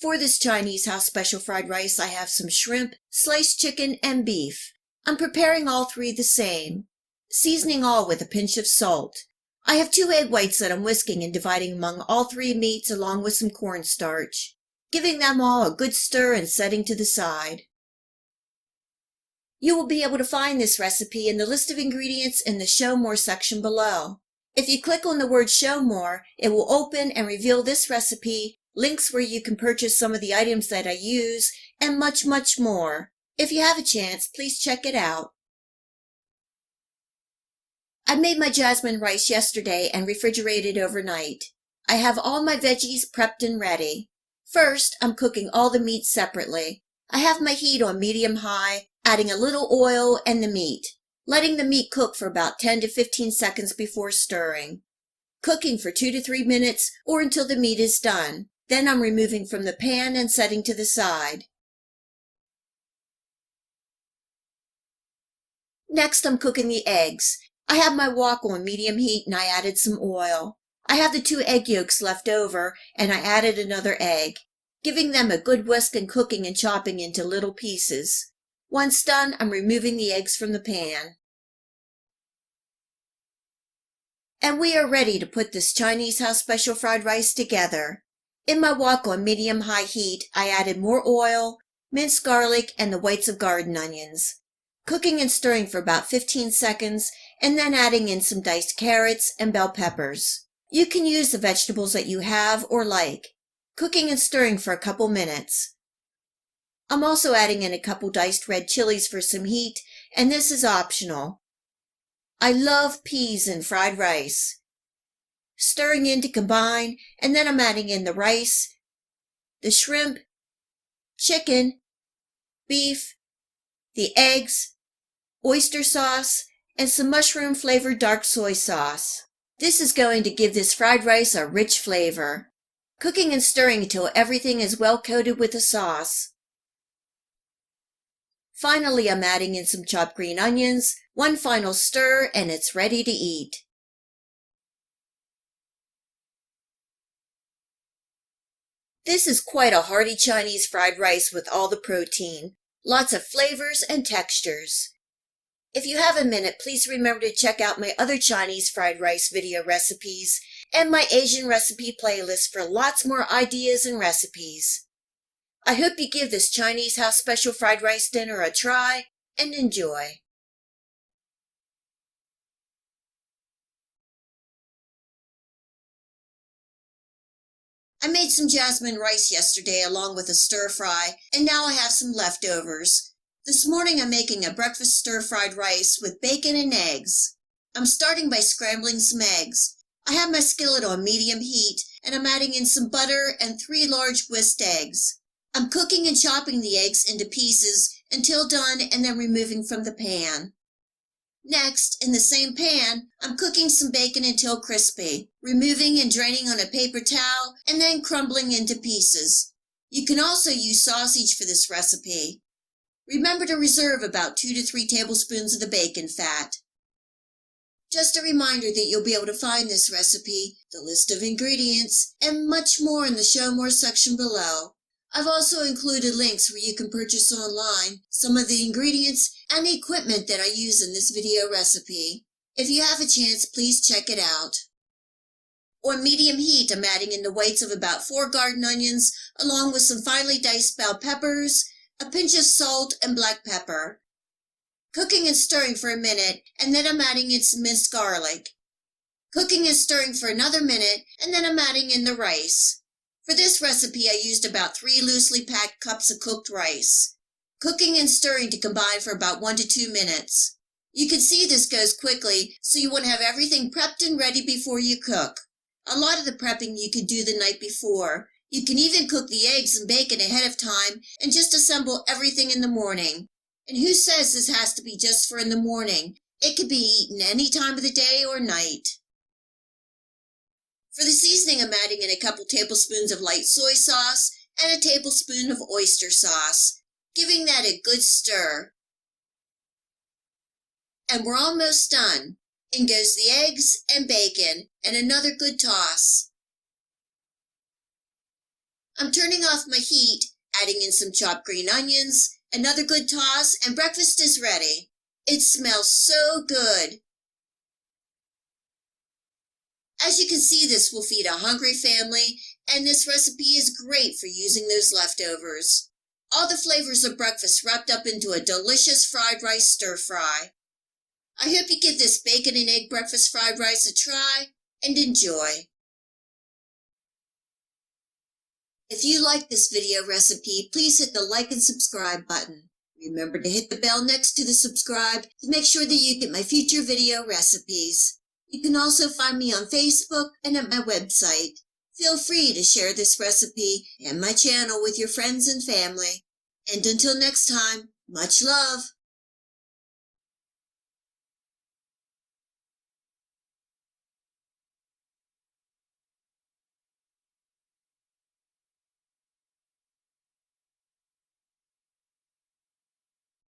For this Chinese house special fried rice, I have some shrimp, sliced chicken, and beef. I'm preparing all three the same, seasoning all with a pinch of salt. I have 2 egg whites that I'm whisking and dividing among all 3 meats along with some cornstarch, giving them all a good stir and setting to the side. You will be able to find this recipe in the list of ingredients in the Show More section below. If you click on the word Show More, it will open and reveal this recipe, links where you can purchase some of the items that I use, and much, much more. If you have a chance, please check it out. I made my jasmine rice yesterday and refrigerated overnight. I have all my veggies prepped and ready. First, I'm cooking all the meats separately. I have my heat on medium-high, adding a little oil and the meat, letting the meat cook for about 10 to 15 seconds before stirring. Cooking for 2 to 3 minutes or until the meat is done. Then I'm removing from the pan and setting to the side. Next, I'm cooking the eggs. I have my wok on medium heat and I added some oil. I have the 2 egg yolks left over and I added another egg, giving them a good whisk and cooking and chopping into little pieces. Once done, I'm removing the eggs from the pan. And we are ready to put this Chinese house special fried rice together. In my wok on medium-high heat, I added more oil, minced garlic, and the whites of garden onions. Cooking and stirring for about 15 seconds, and then adding in some diced carrots and bell peppers. You can use the vegetables that you have or like. Cooking and stirring for a couple minutes. I'm also adding in a couple diced red chilies for some heat, and this is optional. I love peas in fried rice. Stirring in to combine, and then I'm adding in the rice, the shrimp, chicken, beef, the eggs, oyster sauce, and some mushroom-flavored dark soy sauce. This is going to give this fried rice a rich flavor. Cooking and stirring until everything is well coated with the sauce. Finally, I'm adding in some chopped green onions, one final stir, and it's ready to eat. This is quite a hearty Chinese fried rice with all the protein, lots of flavors and textures. If you have a minute, please remember to check out my other Chinese fried rice video recipes and my Asian recipe playlist for lots more ideas and recipes. I hope you give this Chinese house special fried rice dinner a try and enjoy. I made some jasmine rice yesterday along with a stir fry, and now I have some leftovers. This morning I'm making a breakfast stir-fried rice with bacon and eggs. I'm starting by scrambling some eggs. I have my skillet on medium heat, and I'm adding in some butter and 3 large whisked eggs. I'm cooking and chopping the eggs into pieces until done and then removing from the pan. Next, in the same pan, I'm cooking some bacon until crispy, removing and draining on a paper towel and then crumbling into pieces. You can also use sausage for this recipe. Remember to reserve about 2 to 3 tablespoons of the bacon fat. Just a reminder that you'll be able to find this recipe, the list of ingredients, and much more in the Show More section below. I've also included links where you can purchase online some of the ingredients and the equipment that I use in this video recipe. If you have a chance, please check it out. On medium heat, I'm adding in the whites of about 4 garden onions, along with some finely diced bell peppers, a pinch of salt, and black pepper. Cooking and stirring for a minute, and then I'm adding in some minced garlic. Cooking and stirring for another minute, and then I'm adding in the rice. For this recipe, I used about 3 loosely packed cups of cooked rice. Cooking and stirring to combine for about 1 to 2 minutes. You can see this goes quickly, so you want to have everything prepped and ready before you cook. A lot of the prepping you could do the night before. You can even cook the eggs and bacon ahead of time and just assemble everything in the morning. And who says this has to be just for in the morning? It could be eaten any time of the day or night. For the seasoning, I'm adding in a couple tablespoons of light soy sauce and a tablespoon of oyster sauce, giving that a good stir. And we're almost done. In goes the eggs and bacon and another good toss. I'm turning off my heat, adding in some chopped green onions, another good toss, and breakfast is ready. It smells so good. As you can see, this will feed a hungry family, and this recipe is great for using those leftovers. All the flavors of breakfast wrapped up into a delicious fried rice stir fry. I hope you give this bacon and egg breakfast fried rice a try and enjoy. If you like this video recipe, please hit the like and subscribe button. Remember to hit the bell next to the subscribe to make sure that you get my future video recipes. You can also find me on Facebook and at my website. Feel free to share this recipe and my channel with your friends and family. And until next time, much love.